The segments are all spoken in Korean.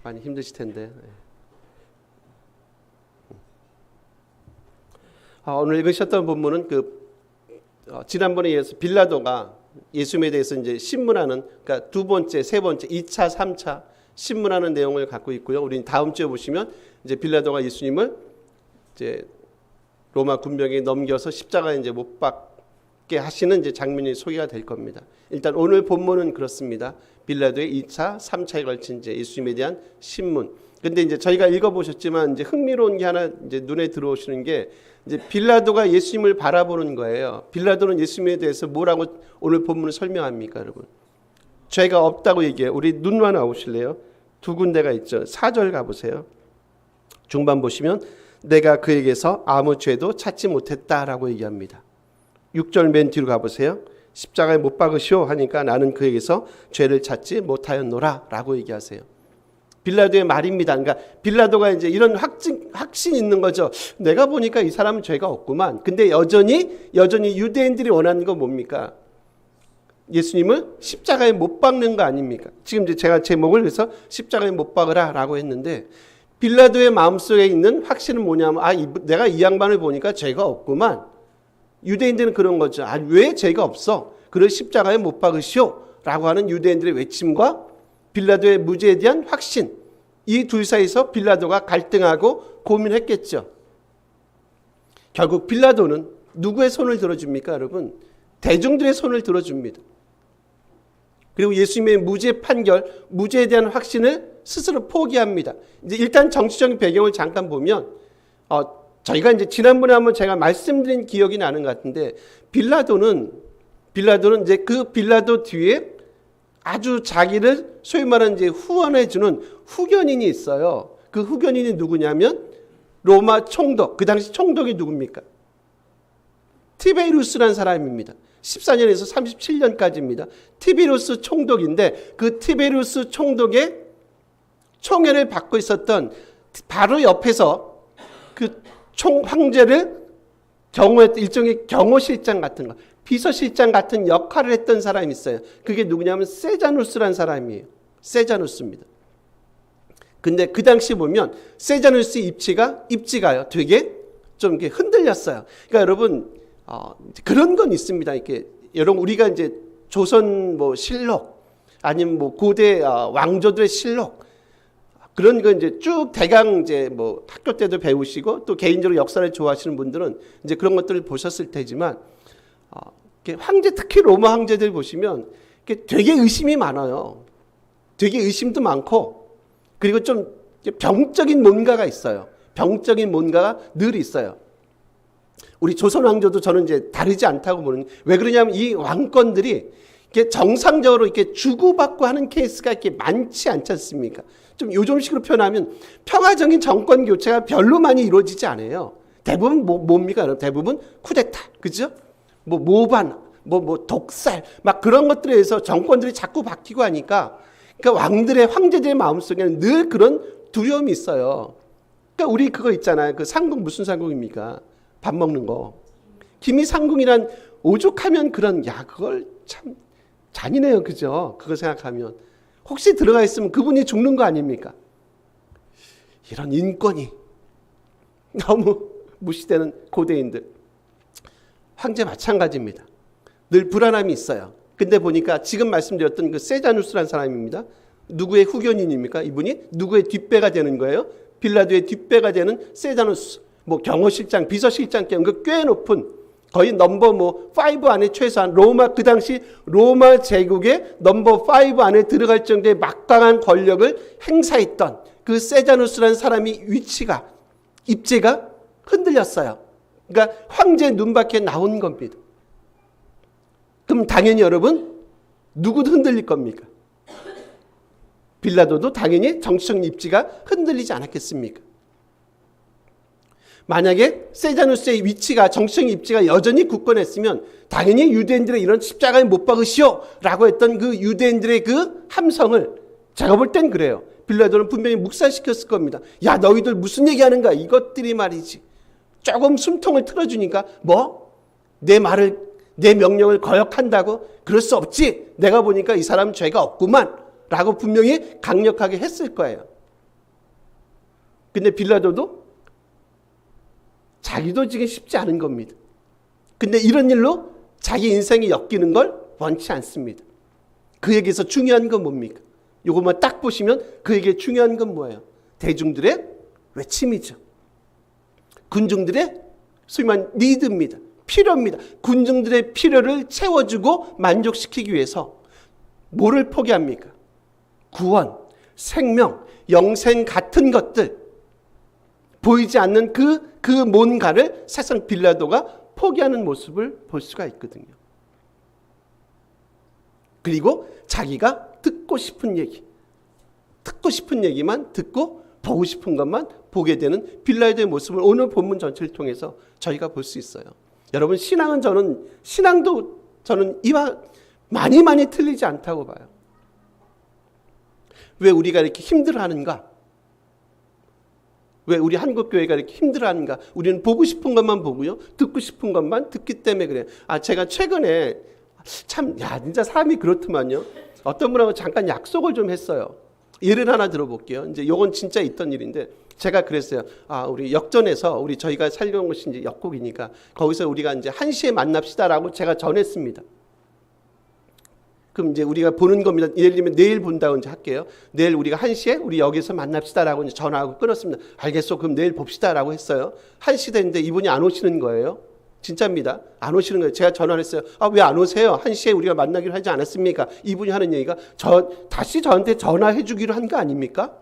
많이 힘드실 텐데. 오늘 읽으셨던 본문은 지난번에 이어서 빌라도가 예수님에 대해서 이제 신문하는, 그러니까 두 번째, 세 번째, 2차, 3차 신문하는 내용을 갖고 있고요. 우리는 다음 주에 보시면 이제 빌라도가 예수님을 이제 로마 군병에 넘겨서 십자가에 이제 못 박게 하시는 이제 장면이 소개가 될 겁니다. 일단 오늘 본문은 그렇습니다. 빌라도의 2차, 3차에 걸친 이제 예수님에 대한 신문. 근데 이제 저희가 읽어보셨지만 이제 흥미로운 게 하나 이제 눈에 들어오시는 게 이제 빌라도가 예수님을 바라보는 거예요. 빌라도는 예수님에 대해서 뭐라고 오늘 본문을 설명합니까, 여러분? 죄가 없다고 얘기해요. 우리 눈만 나오실래요? 두 군데가 있죠. 4절 가보세요. 중반 보시면 내가 그에게서 아무 죄도 찾지 못했다라고 얘기합니다. 6절 맨 뒤로 가보세요. 십자가에 못 박으시오 하니까 나는 그에게서 죄를 찾지 못하였노라 라고 얘기하세요. 빌라도의 말입니다. 그러니까 빌라도가 이제 이런 확신이 있는 거죠. 내가 보니까 이 사람은 죄가 없구만. 근데 여전히 유대인들이 원하는 건 뭡니까? 예수님을 십자가에 못 박는 거 아닙니까? 지금 이제 제가 제목을 그래서 십자가에 못 박으라 라고 했는데 빌라도의 마음속에 있는 확신은 뭐냐면 내가 이 양반을 보니까 죄가 없구만. 유대인들은 그런 거죠. 왜 죄가 없어? 그를 십자가에 못 박으시오 라고 하는 유대인들의 외침과 빌라도의 무죄에 대한 확신, 이 둘 사이에서 빌라도가 갈등하고 고민했겠죠. 결국 빌라도는 누구의 손을 들어줍니까, 여러분? 대중들의 손을 들어줍니다. 그리고 예수님의 무죄 판결, 무죄에 대한 확신을 스스로 포기합니다. 이제 일단 정치적인 배경을 잠깐 보면 저희가 이제 지난번에 한번 제가 말씀드린 기억이 나는 것 같은데 빌라도는 이제 그 빌라도 뒤에 아주 자기를 소위 말하는 이제 후원해 주는 후견인이 있어요. 그 후견인이 누구냐면 로마 총독, 그 당시 총독이 누굽니까? 티베리우스라는 사람입니다. 14년에서 37년까지입니다. 티베리우스 총독인데 그 티베리우스 총독의 총애를 받고 있었던 바로 옆에서 그 황제를 경호했던 일종의 경호실장 같은 거, 비서실장 같은 역할을 했던 사람이 있어요. 그게 누구냐면 세자누스라는 사람이에요. 세자누스입니다. 근데 그 당시 보면 세자누스 입지가요 되게 좀 이렇게 흔들렸어요. 그러니까 여러분 그런 건 있습니다. 이렇게 여러분 우리가 이제 조선 실록 아니면 고대 왕조들의 실록 그런 거 이제 쭉 대강 이제 학교 때도 배우시고 또 개인적으로 역사를 좋아하시는 분들은 이제 그런 것들을 보셨을 테지만 황제, 특히 로마 황제들 보시면 되게 의심이 많아요. 되게 의심도 많고 그리고 좀 병적인 뭔가가 있어요. 병적인 뭔가가 늘 있어요. 우리 조선 왕조도 저는 이제 다르지 않다고 보는. 왜 그러냐면 이 왕권들이 이렇게 정상적으로 이렇게 주고받고 하는 케이스가 이렇게 많지 않지 않습니까? 좀 요즘식으로 표현하면 평화적인 정권 교체가 별로 많이 이루어지지 않아요. 대부분 뭡니까? 여러분? 대부분 쿠데타, 그죠? 모반, 독살, 막 그런 것들에 의해서 정권들이 자꾸 바뀌고 하니까, 그러니까 황제들의 마음속에는 늘 그런 두려움이 있어요. 그러니까 우리 그거 있잖아요. 그 상궁 무슨 상궁입니까? 밥 먹는 거. 기미상궁이란 오죽하면 그걸 참 잔인해요, 그죠? 그거 생각하면 혹시 들어가 있으면 그분이 죽는 거 아닙니까? 이런 인권이 너무 무시되는 고대인들. 황제 마찬가지입니다. 늘 불안함이 있어요. 근데 보니까 지금 말씀드렸던 그 세자누스라는 사람입니다. 누구의 후견인입니까? 이분이 누구의 뒷배가 되는 거예요? 빌라도의 뒷배가 되는 세자누스. 경호실장, 비서실장 꽤 높은 거의 넘버 5 안에 최소한 그 당시 로마 제국의 넘버 5 안에 들어갈 정도의 막강한 권력을 행사했던 그 세자누스라는 사람이 입지가 흔들렸어요. 그러니까 황제 눈밖에 나온 겁니다. 그럼 당연히 여러분 누구도 흔들릴 겁니까? 빌라도도 당연히 정치적 입지가 흔들리지 않았겠습니까? 만약에 세자누스의 정치적 입지가 여전히 굳건했으면 당연히 유대인들의 이런 십자가에 못 박으시오 라고 했던 그 유대인들의 그 함성을 제가 볼 땐 그래요. 빌라도는 분명히 묵살시켰을 겁니다. 야, 너희들 무슨 얘기하는 거야? 이것들이 말이지. 조금 숨통을 틀어주니까 내 명령을 거역한다고? 그럴 수 없지. 내가 보니까 이 사람 죄가 없구만 라고 분명히 강력하게 했을 거예요. 근데 빌라도도 자기도 지금 쉽지 않은 겁니다. 근데 이런 일로 자기 인생이 엮이는 걸 원치 않습니다. 그에게서 중요한 건 뭡니까? 이것만 딱 보시면 그에게 중요한 건 뭐예요? 대중들의 외침이죠. 군중들의 소위 말하는 니드입니다. 필요입니다. 군중들의 필요를 채워주고 만족시키기 위해서 뭐를 포기합니까? 구원, 생명, 영생 같은 것들, 보이지 않는 그 뭔가를 사실상 빌라도가 포기하는 모습을 볼 수가 있거든요. 그리고 자기가 듣고 싶은 얘기만 듣고 보고 싶은 것만 보게 되는 빌라도의 모습을 오늘 본문 전체를 통해서 저희가 볼 수 있어요. 여러분, 신앙도 저는 이와 많이 틀리지 않다고 봐요. 왜 우리가 이렇게 힘들어하는가? 왜 우리 한국교회가 이렇게 힘들어하는가? 우리는 보고 싶은 것만 보고요, 듣고 싶은 것만 듣기 때문에 그래요. 제가 최근에 진짜 사람이 그렇더만요. 어떤 분하고 잠깐 약속을 좀 했어요. 예를 하나 들어볼게요. 이제 요건 진짜 있던 일인데, 제가 그랬어요. 우리 역전에서 저희가 살려온 곳이 이제 역곡이니까 거기서 우리가 이제 1시에 만납시다라고 제가 전했습니다. 그럼 이제 우리가 보는 겁니다. 예를 들면 내일 본다고 이제 할게요. 내일 우리가 1시에 우리 여기서 만납시다라고 이제 전화하고 끊었습니다. 알겠어. 그럼 내일 봅시다라고 했어요. 1시 됐는데 이분이 안 오시는 거예요. 진짜입니다. 안 오시는 거예요. 제가 전화를 했어요. 왜 안 오세요? 1시에 우리가 만나기로 하지 않았습니까? 이분이 하는 얘기가 다시 저한테 전화해 주기로 한 거 아닙니까?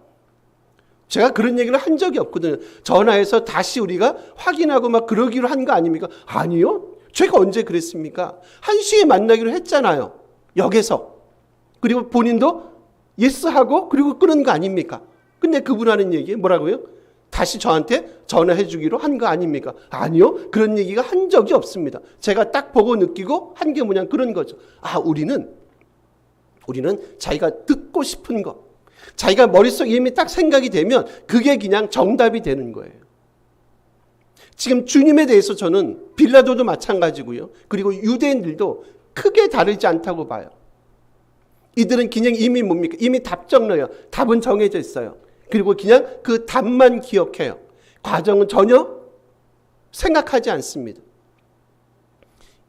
제가 그런 얘기를 한 적이 없거든요. 전화해서 다시 우리가 확인하고 막 그러기로 한 거 아닙니까? 아니요. 제가 언제 그랬습니까? 1시에 만나기로 했잖아요. 역에서. 그리고 본인도 예스하고 그리고 끊은 거 아닙니까? 근데 그분 하는 얘기 뭐라고요? 다시 저한테 전화해 주기로 한 거 아닙니까? 아니요. 그런 얘기가 한 적이 없습니다. 제가 딱 보고 느끼고 한 게 뭐냐 그런 거죠. 우리는 자기가 듣고 싶은 거, 자기가 머릿속에 이미 딱 생각이 되면 그게 그냥 정답이 되는 거예요. 지금 주님에 대해서 저는 빌라도도 마찬가지고요. 그리고 유대인들도 크게 다르지 않다고 봐요. 이들은 그냥 이미 뭡니까? 이미 답 적어요. 답은 정해져 있어요. 그리고 그냥 그 답만 기억해요. 과정은 전혀 생각하지 않습니다.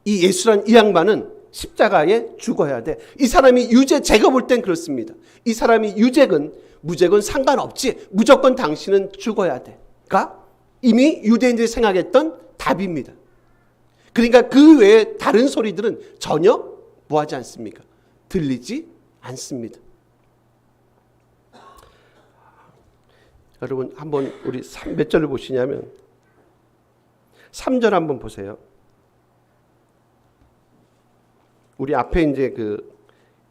이 예수란 이 양반은 십자가에 죽어야 돼. 이 사람이 유죄, 제가 볼 땐 그렇습니다. 이 사람이 유죄건 무죄건 상관없지. 무조건 당신은 죽어야 돼.가 이미 유대인들이 생각했던 답입니다. 그러니까 그 외에 다른 소리들은 전혀 뭐하지 않습니까? 들리지 않습니다. 여러분 한번 우리 몇 절을 보시냐면 3절 한번 보세요. 우리 앞에 이제 그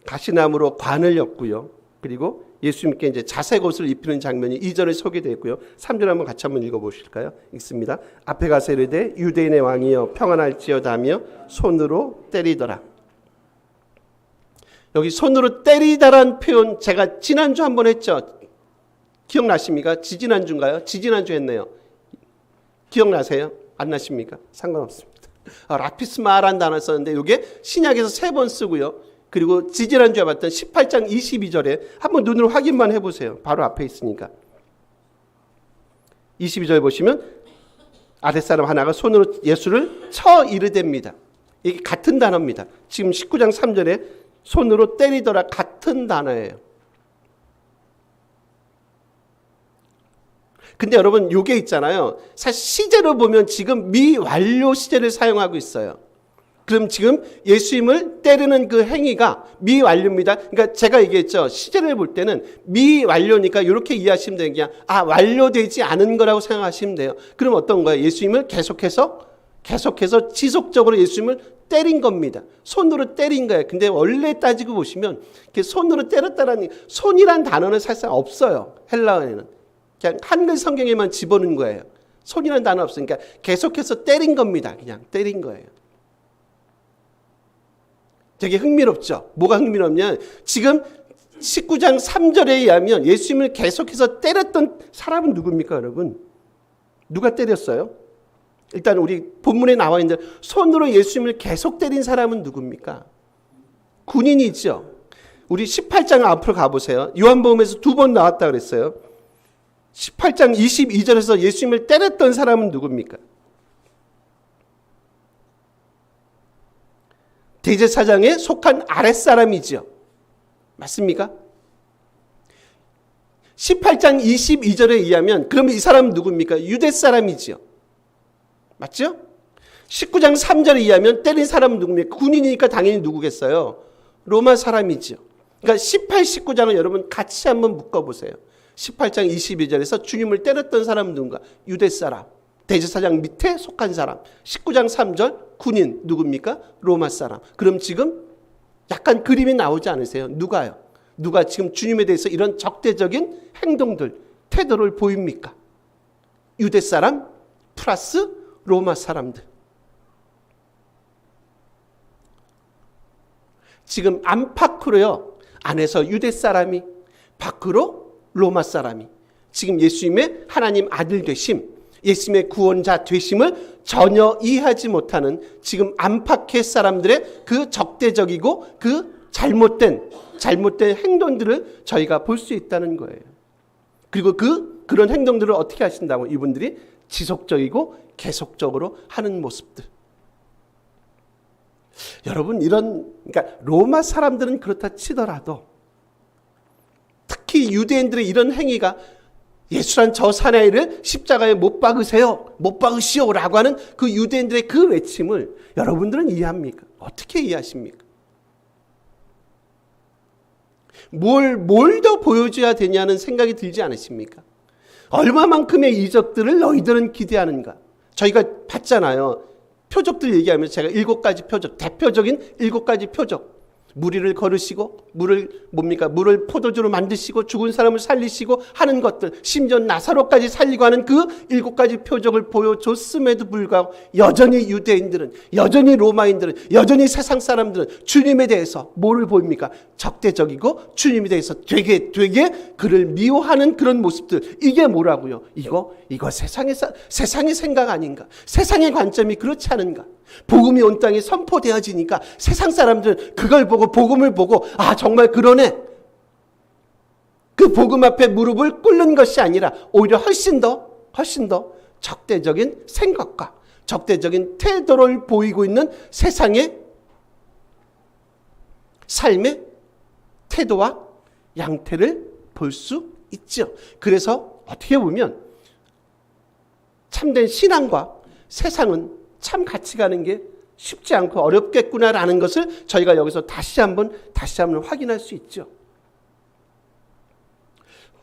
가시나무로 관을 엮고요. 그리고 예수님께 이제 자색 옷을 입히는 장면이 2절에 소개되어 있고요. 3절 한번 같이 한번 읽어보실까요? 읽습니다. 앞에 가서 이르되 유대인의 왕이여 평안할지어다며 손으로 때리더라. 여기 손으로 때리다란 표현 제가 지난주 한번 했죠. 기억나십니까? 지지난주인가요? 지지난주 했네요. 기억나세요? 안 나십니까? 상관없습니다. 라피스마라는 단어를 썼는데 이게 신약에서 3번 쓰고요. 그리고 지지난주에 봤던 18장 22절에 한번 눈으로 확인만 해보세요. 바로 앞에 있으니까. 22절 보시면 아랫사람 하나가 손으로 예수를 쳐 이르댑니다. 이게 같은 단어입니다. 지금 19장 3절에 손으로 때리더라 같은 단어예요. 근데 여러분 요게 있잖아요. 사실 시제로 보면 지금 미완료 시제를 사용하고 있어요. 그럼 지금 예수님을 때리는 그 행위가 미완료입니다. 그러니까 제가 얘기했죠. 시제를 볼 때는 미완료니까 이렇게 이해하시면 돼요. 그냥 완료되지 않은 거라고 생각하시면 돼요. 그럼 어떤 거예요? 예수님을 계속해서 지속적으로 예수님을 때린 겁니다. 손으로 때린 거예요. 근데 원래 따지고 보시면 손으로 때렸다라는 손이란 단어는 사실상 없어요. 헬라어에는. 그냥 한글 성경에만 집어넣은 거예요. 손이라는 단어 없으니까 계속해서 때린 겁니다. 그냥 때린 거예요. 되게 흥미롭죠. 뭐가 흥미롭냐? 지금 19장 3절에 의하면 예수님을 계속해서 때렸던 사람은 누굽니까, 여러분? 누가 때렸어요? 일단 우리 본문에 나와 있는데 손으로 예수님을 계속 때린 사람은 누굽니까? 군인이죠. 우리 18장 앞으로 가보세요. 요한복음에서 2번 나왔다 그랬어요. 18장 22절에서 예수님을 때렸던 사람은 누굽니까? 대제사장에 속한 아랫사람이죠. 맞습니까? 18장 22절에 의하면 그러면 이 사람은 누굽니까? 유대 사람이지요. 맞죠? 19장 3절에 의하면 때린 사람은 누굽니까? 군인이니까 당연히 누구겠어요? 로마 사람이지요. 그러니까 18, 19장을 여러분 같이 한번 묶어보세요. 18장 22절에서 주님을 때렸던 사람은 누군가? 유대 사람. 대제사장 밑에 속한 사람. 19장 3절 군인 누굽니까? 로마 사람. 그럼 지금 약간 그림이 나오지 않으세요? 누가요? 누가 지금 주님에 대해서 이런 적대적인 행동들, 태도를 보입니까? 유대 사람 플러스 로마 사람들. 지금 안팎으로요. 안에서 유대 사람이, 밖으로 로마 사람이 지금 예수님의 하나님 아들 되심, 예수님의 구원자 되심을 전혀 이해하지 못하는 지금 안팎의 사람들의 그 적대적이고 그 잘못된 행동들을 저희가 볼 수 있다는 거예요. 그리고 그런 행동들을 어떻게 하신다고? 이분들이 지속적이고 계속적으로 하는 모습들. 여러분, 그러니까 로마 사람들은 그렇다 치더라도 특히 유대인들의 이런 행위가 예수란 저 사나이를 십자가에 못 박으세요, 못 박으시오라고 하는 그 유대인들의 그 외침을 여러분들은 이해합니까? 어떻게 이해하십니까? 뭘 더 보여줘야 되냐는 생각이 들지 않으십니까? 얼마만큼의 이적들을 너희들은 기대하는가? 저희가 봤잖아요. 표적들 얘기하면서 제가 7가지 표적, 대표적인 7가지 표적. 무리를 걸으시고 물을 포도주로 만드시고 죽은 사람을 살리시고 하는 것들, 심지어 나사로까지 살리고 하는 그 7가지 표적을 보여줬음에도 불구하고 여전히 유대인들은, 여전히 로마인들은, 여전히 세상 사람들은 주님에 대해서 뭐를 보입니까? 적대적이고 주님에 대해서 되게 그를 미워하는 그런 모습들. 이게 뭐라고요? 이거 세상의 생각 아닌가? 세상의 관점이 그렇지 않은가? 복음이 온 땅에 선포되어지니까 세상 사람들은 그걸 보고, 복음을 보고, 아 정말 그러네, 그 복음 앞에 무릎을 꿇는 것이 아니라 오히려 훨씬 더 적대적인 생각과 적대적인 태도를 보이고 있는 세상의 삶의 태도와 양태를 볼 수 있죠. 그래서 어떻게 보면 참된 신앙과 세상은 참 같이 가는 게 쉽지 않고 어렵겠구나라는 것을 저희가 여기서 다시 한번 확인할 수 있죠.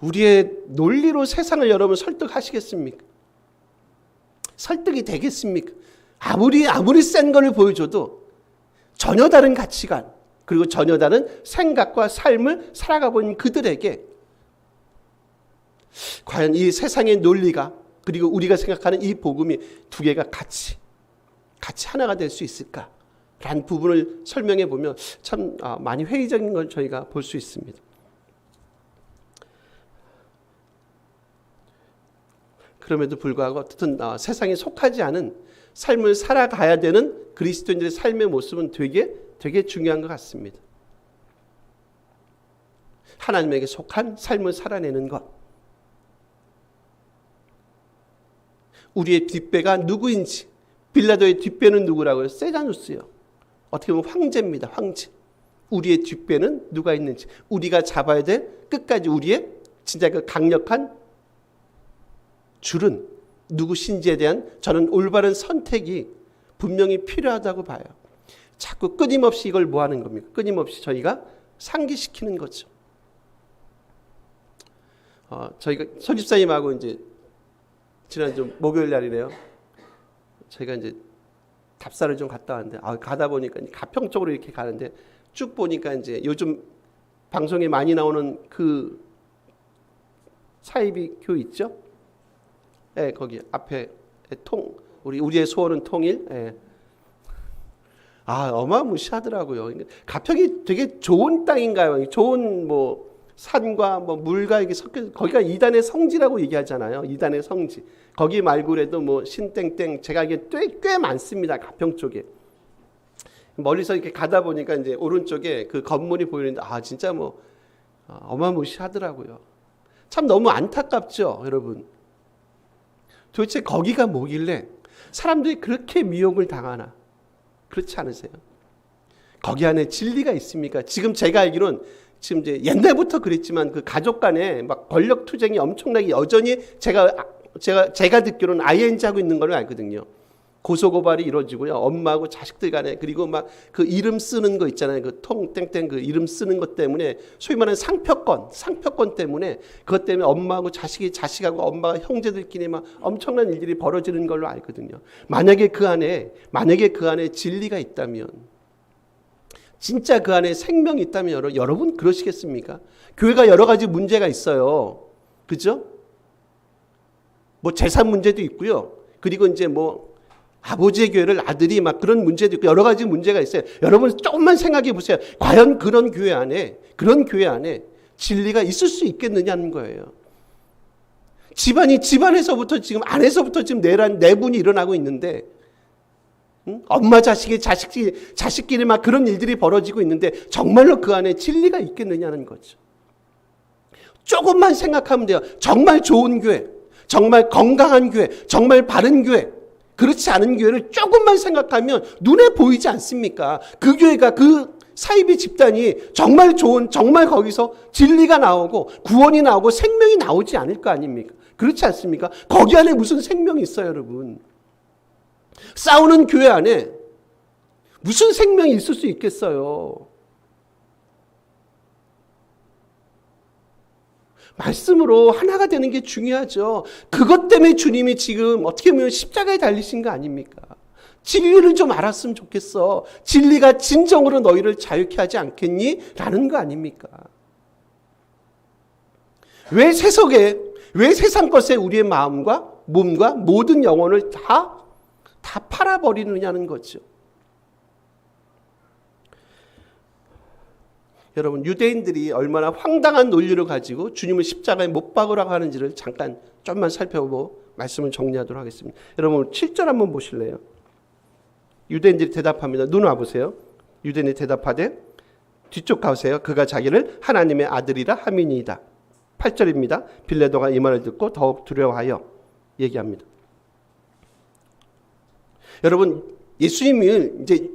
우리의 논리로 세상을 여러분 설득하시겠습니까? 설득이 되겠습니까? 아무리 센 거를 보여줘도 전혀 다른 가치관, 그리고 전혀 다른 생각과 삶을 살아가고 있는 그들에게 과연 이 세상의 논리가, 그리고 우리가 생각하는 이 복음이 두 개가 같이 하나가 될 수 있을까라는 부분을 설명해 보면 참 많이 회의적인 걸 저희가 볼 수 있습니다. 그럼에도 불구하고 어쨌든 세상에 속하지 않은 삶을 살아가야 되는 그리스도인들의 삶의 모습은 되게 중요한 것 같습니다. 하나님에게 속한 삶을 살아내는 것. 우리의 뒷배가 누구인지. 빌라도의 뒷배는 누구라고요? 세자누스요. 어떻게 보면 황제입니다. 황제. 우리의 뒷배는 누가 있는지, 우리가 잡아야 될 끝까지 우리의 진짜 그 강력한 줄은 누구신지에 대한 저는 올바른 선택이 분명히 필요하다고 봐요. 자꾸 끊임없이 이걸 뭐 하는 겁니까? 끊임없이 저희가 상기시키는 거죠. 저희가 서집사님하고 이제 지난주 목요일 날이래요. 저희가 이제 답사를 좀 갔다 왔는데, 가다 보니까 가평 쪽으로 이렇게 가는데 쭉 보니까 이제 요즘 방송에 많이 나오는 그 사이비 교회 있죠? 예, 거기 앞에 우리의 소원은 통일. 예. 어마무시하더라고요. 가평이 되게 좋은 땅인가요? 좋은 산과 물과 이게 섞여, 거기가 이단의 성지라고 얘기하잖아요. 이단의 성지. 거기 말고라도 신땡땡, 제가 알기에 꽤 많습니다. 가평 쪽에. 멀리서 이렇게 가다 보니까 이제 오른쪽에 그 건물이 보이는데, 진짜 어마무시하더라고요. 참 너무 안타깝죠, 여러분. 도대체 거기가 뭐길래 사람들이 그렇게 미혹을 당하나? 그렇지 않으세요? 거기 안에 진리가 있습니까? 지금 제가 알기로는 지금 이제 옛날부터 그랬지만 그 가족 간에 막 권력 투쟁이 엄청나게 여전히 제가 듣기로는 ING 하고 있는 걸로 알거든요. 고소고발이 이루어지고요. 엄마하고 자식들 간에, 그리고 막 그 이름 쓰는 거 있잖아요. 그 통 땡땡 그 이름 쓰는 것 때문에 소위 말하는 상표권 때문에 그것 때문에 엄마하고 자식하고 엄마가 형제들끼리 막 엄청난 일들이 벌어지는 걸로 알거든요. 만약에 그 안에 진리가 있다면, 진짜 그 안에 생명이 있다면 여러분 그러시겠습니까? 교회가 여러 가지 문제가 있어요. 그죠? 뭐 재산 문제도 있고요. 그리고 이제 뭐 아버지의 교회를 아들이 막 그런 문제도 있고 여러 가지 문제가 있어요. 여러분 조금만 생각해 보세요. 과연 그런 교회 안에 진리가 있을 수 있겠느냐는 거예요. 집안에서부터 지금 안에서부터 지금 내분이 일어나고 있는데, 엄마 자식끼리 막 그런 일들이 벌어지고 있는데 정말로 그 안에 진리가 있겠느냐는 거죠. 조금만 생각하면 돼요. 정말 좋은 교회, 정말 건강한 교회, 정말 바른 교회, 그렇지 않은 교회를 조금만 생각하면 눈에 보이지 않습니까? 그 교회가, 그 사이비 집단이 정말 좋은, 정말 거기서 진리가 나오고 구원이 나오고 생명이 나오지 않을 거 아닙니까? 그렇지 않습니까? 거기 안에 무슨 생명이 있어요, 여러분? 싸우는 교회 안에 무슨 생명이 있을 수 있겠어요? 말씀으로 하나가 되는 게 중요하죠. 그것 때문에 주님이 지금 어떻게 보면 십자가에 달리신 거 아닙니까? 진리를 좀 알았으면 좋겠어. 진리가 진정으로 너희를 자유케 하지 않겠니? 라는 거 아닙니까? 왜 세상 것에 우리의 마음과 몸과 모든 영혼을 다 팔아버리느냐는 거죠. 여러분, 유대인들이 얼마나 황당한 논리를 가지고 주님을 십자가에 못 박으라고 하는지를 잠깐 좀만 살펴보고 말씀을 정리하도록 하겠습니다. 여러분 7절 한번 보실래요? 유대인들이 대답합니다. 눈 와보세요. 유대인이 대답하되, 뒤쪽 가보세요. 그가 자기를 하나님의 아들이라 함이니이다. 8절입니다. 빌라도가 이 말을 듣고 더욱 두려워하여 얘기합니다. 여러분, 예수님을 이제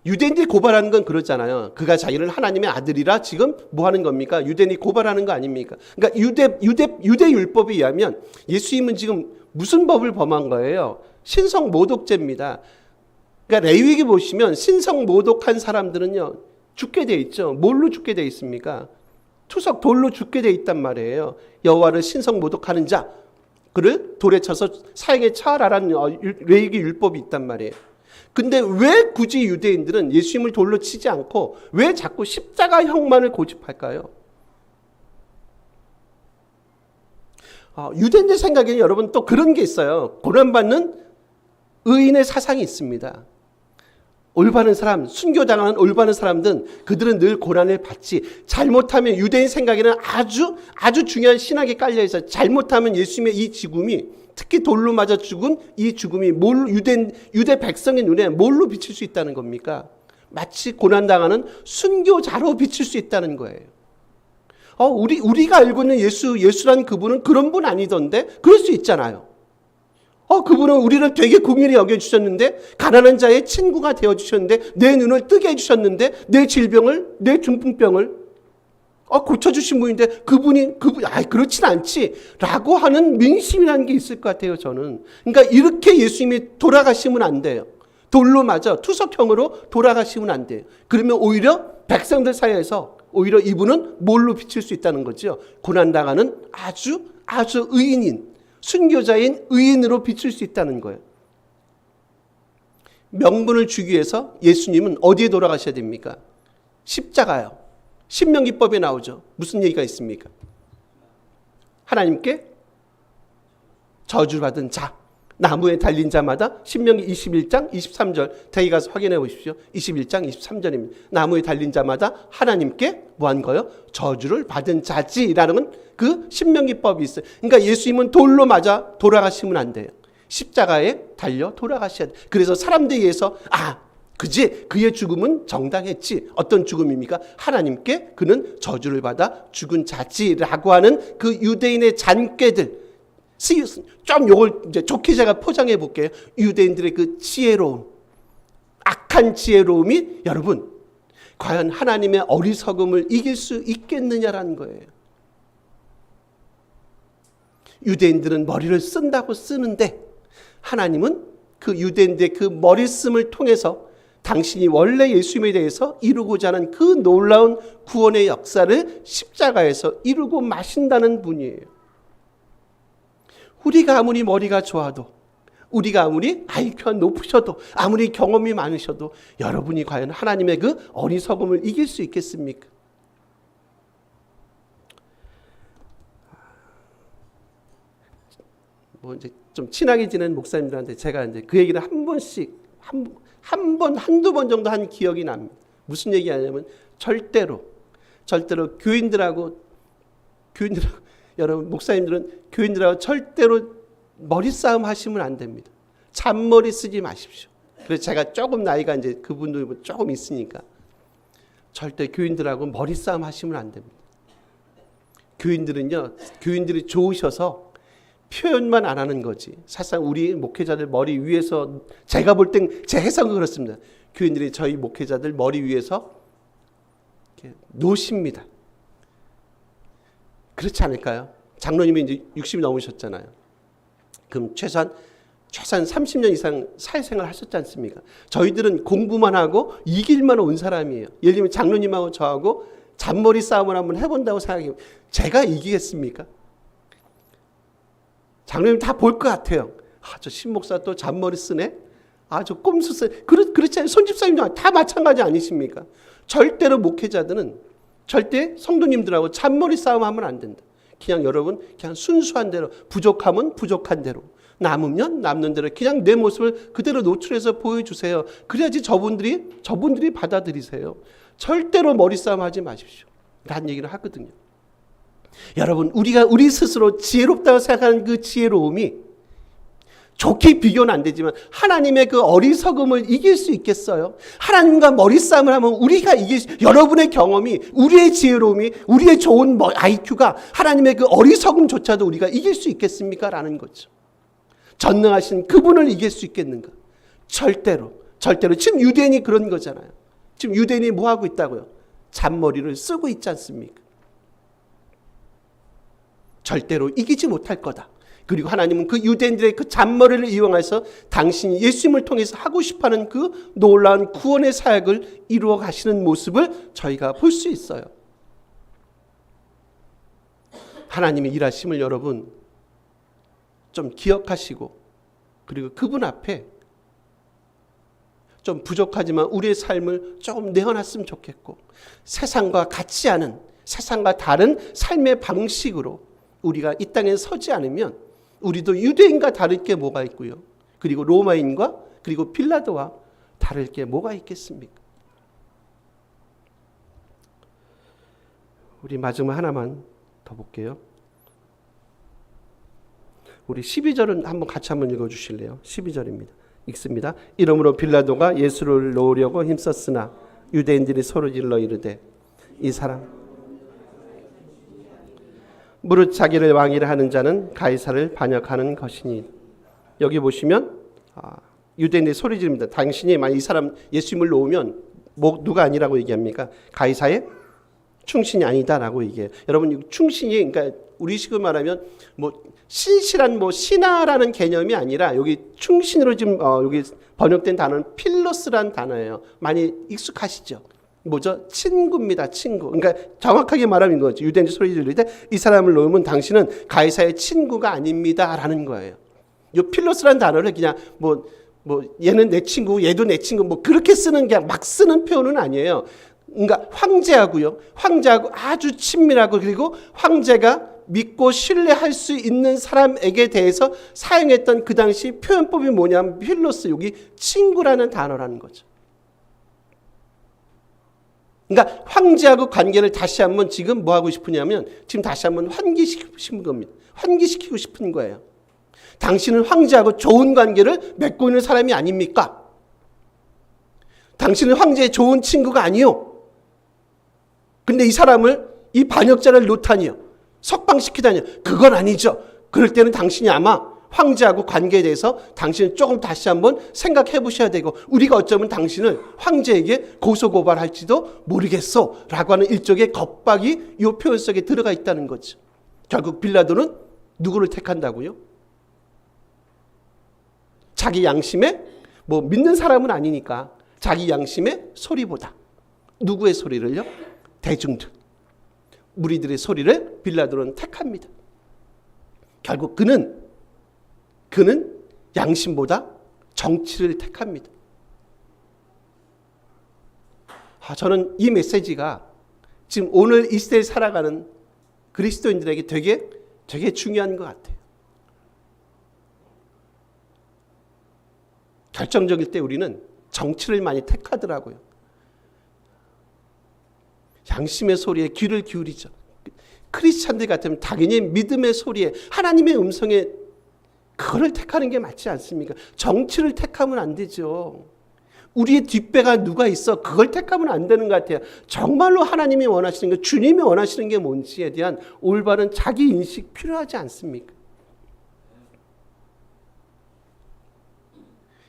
유대인들이 고발하는 건 그렇잖아요. 그가 자기를 하나님의 아들이라 지금 뭐 하는 겁니까? 유대인이 고발하는 거 아닙니까? 그러니까 유대 율법에 의하면 예수님은 지금 무슨 법을 범한 거예요? 신성 모독죄입니다. 그러니까 레위기 보시면 신성 모독한 사람들은요 죽게 돼 있죠. 뭘로 죽게 돼 있습니까? 투석 돌로 죽게 돼 있단 말이에요. 여호와를 신성 모독하는 자 그를 돌에 쳐서 사형에 처하라는 레위기 율법이 있단 말이에요. 근데 왜 굳이 유대인들은 예수님을 돌로 치지 않고 왜 자꾸 십자가형만을 고집할까요? 유대인들 생각에는 여러분 또 그런 게 있어요. 고난받는 의인의 사상이 있습니다. 올바른 사람, 순교당하는 올바른 사람들은 그들은 늘 고난을 받지. 잘못하면 유대인 생각에는 아주 중요한 신학에 깔려 있어요. 잘못하면 예수님의 이 죽음이, 특히 돌로 맞아 죽은 이 죽음이 유대 백성의 눈에 뭘로 비칠 수 있다는 겁니까? 마치 고난당하는 순교자로 비칠 수 있다는 거예요. 우리가 알고 있는 예수란 그분은 그런 분 아니던데? 그럴 수 있잖아요. 그분은 우리를 되게 긍휼히 여겨주셨는데, 가난한 자의 친구가 되어주셨는데, 내 눈을 뜨게 해주셨는데, 내 질병을, 내 중풍병을 고쳐주신 분인데, 그분이 그렇진 않지 라고 하는 민심이라는 게 있을 것 같아요, 저는. 그러니까 이렇게 예수님이 돌아가시면 안 돼요. 돌로 맞아 투석형으로 돌아가시면 안 돼요. 그러면 오히려 백성들 사이에서 오히려 이분은 뭘로 비칠 수 있다는 거죠? 고난당하는 아주 의인인, 순교자인 의인으로 비출 수 있다는 거예요. 명분을 주기 위해서 예수님은 어디에 돌아가셔야 됩니까? 십자가요. 신명기법에 나오죠. 무슨 얘기가 있습니까? 하나님께 저주받은 자, 나무에 달린 자마다, 신명기 21장 23절 대기 가서 확인해 보십시오. 21장 23절입니다. 나무에 달린 자마다 하나님께 뭐한 거요? 저주를 받은 자지라는 그 신명기법이 있어요. 그러니까 예수님은 돌로 맞아 돌아가시면 안 돼요. 십자가에 달려 돌아가셔야 돼요. 그래서 사람들에 의해서 그의 죽음은 정당했지. 어떤 죽음입니까? 하나님께 그는 저주를 받아 죽은 자지라고 하는 그 유대인의 잔꾀들. 좀 요걸 이제 좋게 제가 포장해 볼게요. 유대인들의 그 지혜로움, 악한 지혜로움이 여러분 과연 하나님의 어리석음을 이길 수 있겠느냐라는 거예요. 유대인들은 머리를 쓴다고 쓰는데 하나님은 그 유대인들의 그 머리씀을 통해서 당신이 원래 예수님에 대해서 이루고자 하는 그 놀라운 구원의 역사를 십자가에서 이루고 마신다는 분이에요. 우리가 아무리 머리가 좋아도, 우리가 아무리 IQ가 높으셔도, 아무리 경험이 많으셔도 여러분이 과연 하나님의 그 어리석음을 이길 수 있겠습니까? 뭐 이제 좀 친하게 지낸 목사님들한테 제가 이제 그 얘기를 한 번씩 한두 번 정도 한 기억이 납니다. 무슨 얘기하냐면 절대로 교인들하고 여러분 목사님들은 교인들하고 절대로 머리 싸움 하시면 안 됩니다. 잔머리 쓰지 마십시오. 그래서 제가 조금 나이가 이제 그분들 조금 있으니까 절대 교인들하고 머리 싸움 하시면 안 됩니다. 교인들이 좋으셔서 표현만 안 하는 거지. 사실상 우리 목회자들 머리 위에서 제가 볼 땐 제 해석은 그렇습니다. 교인들이 저희 목회자들 머리 위에서 이렇게 노십니다. 그렇지 않을까요? 장로님이 이제 60이 넘으셨잖아요. 그럼 최소한 30년 이상 사회생활 하셨지 않습니까? 저희들은 공부만 하고 이길만 온 사람이에요. 예를 들면 장로님하고 저하고 잔머리 싸움을 한번 해본다고 생각해요. 제가 이기겠습니까? 장로님 다 볼 것 같아요. 저 신목사 또 잔머리 쓰네? 저 꼼수 쓰네? 그렇지 않아요. 손집사님도 다 마찬가지 아니십니까? 절대로 목회자들은 절대 성도님들하고 잔머리 싸움하면 안 된다. 그냥 여러분 그냥 순수한 대로, 부족하면 부족한 대로, 남으면 남는 대로 그냥 내 모습을 그대로 노출해서 보여주세요. 그래야지 저분들이 받아들이세요. 절대로 머리 싸움 하지 마십시오. 라는 얘기를 하거든요. 여러분 우리 스스로 지혜롭다고 생각하는 그 지혜로움이 좋게 비교는 안 되지만 하나님의 그 어리석음을 이길 수 있겠어요? 하나님과 머리싸움을 하면 여러분의 경험이, 우리의 지혜로움이, 우리의 좋은 IQ가 하나님의 그 어리석음조차도 우리가 이길 수 있겠습니까? 라는 거죠. 전능하신 그분을 이길 수 있겠는가? 절대로. 지금 유대인이 그런 거잖아요. 지금 유대인이 뭐 하고 있다고요? 잔머리를 쓰고 있지 않습니까? 절대로 이기지 못할 거다. 그리고 하나님은 그 유대인들의 그 잔머리를 이용해서 당신이 예수님을 통해서 하고 싶어하는 그 놀라운 구원의 사역을 이루어 가시는 모습을 저희가 볼 수 있어요. 하나님의 일하심을 여러분 좀 기억하시고, 그리고 그분 앞에 좀 부족하지만 우리의 삶을 조금 내어놨으면 좋겠고, 세상과 같지 않은, 세상과 다른 삶의 방식으로 우리가 이 땅에 서지 않으면 우리도 유대인과 다를 게 뭐가 있고요. 그리고 로마인과 그리고 빌라도와 다를 게 뭐가 있겠습니까? 우리 마지막 하나만 더 볼게요. 우리 12절은 같이 한번 읽어주실래요? 12절입니다. 읽습니다. 이러므로 빌라도가 예수를 놓으려고 힘썼으나 유대인들이 소리 질러 이르되 이 사람 무릇 자기를 왕이라 하는 자는 가이사를 반역하는 것이니. 여기 보시면 유대인들이 소리 지릅니다. 당신이 만약 이 사람 예수님을 놓으면 누가 아니라고 얘기합니까? 가이사의 충신이 아니다라고 얘기해요. 여러분 충신이 그러니까 우리식으로 말하면 신실한 신하라는 개념이 아니라 여기 충신으로 지금 여기 번역된 단어는 필로스라는 단어예요. 많이 익숙하시죠? 뭐죠? 친구입니다. 친구. 그러니까 정확하게 말하면 거죠. 유대인들 소리 지를 때 이 사람을 놓으면 당신은 가이사의 친구가 아닙니다라는 거예요. 이 필로스라는 단어를 그냥 얘는 내 친구, 얘도 내 친구 그렇게 쓰는 게 막 쓰는 표현은 아니에요. 그러니까 황제하고 아주 친밀하고, 그리고 황제가 믿고 신뢰할 수 있는 사람에게 대해서 사용했던 그 당시 표현법이 뭐냐면 필로스, 여기 친구라는 단어라는 거죠. 그러니까 황제하고 관계를 다시 한번 지금 뭐 하고 싶으냐면 지금 다시 한번 환기시키고 싶은 겁니다. 환기시키고 싶은 거예요. 당신은 황제하고 좋은 관계를 맺고 있는 사람이 아닙니까? 당신은 황제의 좋은 친구가 아니요. 근데 이 사람을, 이 반역자를 놓다니요, 석방시키다니요. 그건 아니죠. 그럴 때는 당신이 아마 황제하고 관계에 대해서 당신은 조금 다시 한번 생각해 보셔야 되고, 우리가 어쩌면 당신을 황제에게 고소고발할지도 모르겠어 라고 하는 일종의 겁박이 이 표현 속에 들어가 있다는 거죠. 결국 빌라도는 누구를 택한다고요? 자기 양심에, 뭐 믿는 사람은 아니니까 자기 양심의 소리보다 누구의 소리를요? 대중들, 무리들의 소리를 빌라도는 택합니다. 결국 그는 양심보다 정치를 택합니다. 저는 이 메시지가 지금 오늘 이 시대에 살아가는 그리스도인들에게 되게 중요한 것 같아요. 결정적일 때 우리는 정치를 많이 택하더라고요. 양심의 소리에 귀를 기울이죠. 크리스찬들 같으면 당연히 믿음의 소리에, 하나님의 음성에 그거를 택하는 게 맞지 않습니까? 정치를 택하면 안 되죠. 우리의 뒷배가 누가 있어, 그걸 택하면 안 되는 것 같아요. 정말로 하나님이 원하시는 게, 주님이 원하시는 게 뭔지에 대한 올바른 자기 인식 필요하지 않습니까?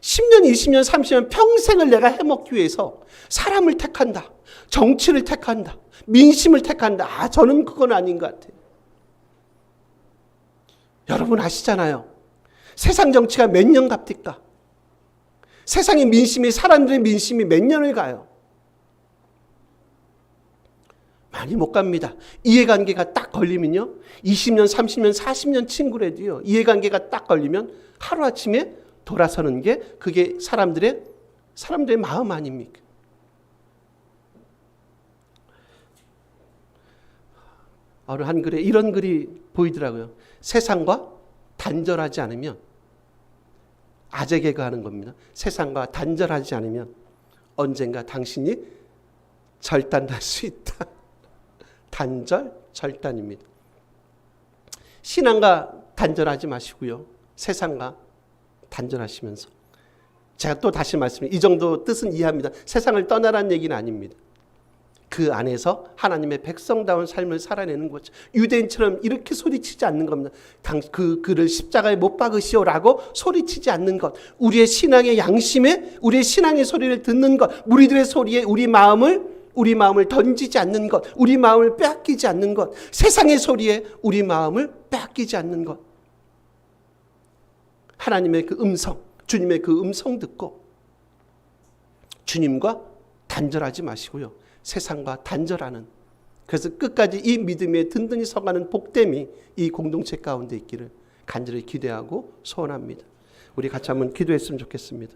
10년, 20년, 30년 평생을 내가 해먹기 위해서 사람을 택한다, 정치를 택한다, 민심을 택한다. 저는 그건 아닌 것 같아요. 여러분 아시잖아요. 세상 정치가 몇 년 갑니까? 세상의 민심이, 사람들의 민심이 몇 년을 가요? 많이 못 갑니다. 이해관계가 딱 걸리면요, 20년, 30년, 40년 친구라도요, 이해관계가 딱 걸리면 하루아침에 돌아서는 게, 그게 사람들의 마음 아닙니까? 어느 한 글에 이런 글이 보이더라고요. 세상과 단절하지 않으면, 아재 개그하는 겁니다. 세상과 단절하지 않으면 언젠가 당신이 절단할 수 있다. 단절, 절단입니다. 신앙과 단절하지 마시고요, 세상과 단절하시면서, 제가 또 다시 말씀드립니다. 이 정도 뜻은 이해합니다. 세상을 떠나라는 얘기는 아닙니다. 그 안에서 하나님의 백성다운 삶을 살아내는 거죠. 유대인처럼 이렇게 소리치지 않는 겁니다. 그를 십자가에 못 박으시오라고 소리치지 않는 것, 우리의 신앙의 양심에, 우리의 신앙의 소리를 듣는 것, 무리들의 소리에 우리 마음을 던지지 않는 것, 우리 마음을 빼앗기지 않는 것, 세상의 소리에 우리 마음을 빼앗기지 않는 것, 하나님의 그 음성, 주님의 그 음성 듣고 주님과 단절하지 마시고요, 세상과 단절하는, 그래서 끝까지 이 믿음에 든든히 서가는 복됨이 이 공동체 가운데 있기를 간절히 기대하고 소원합니다. 우리 같이 한번 기도했으면 좋겠습니다.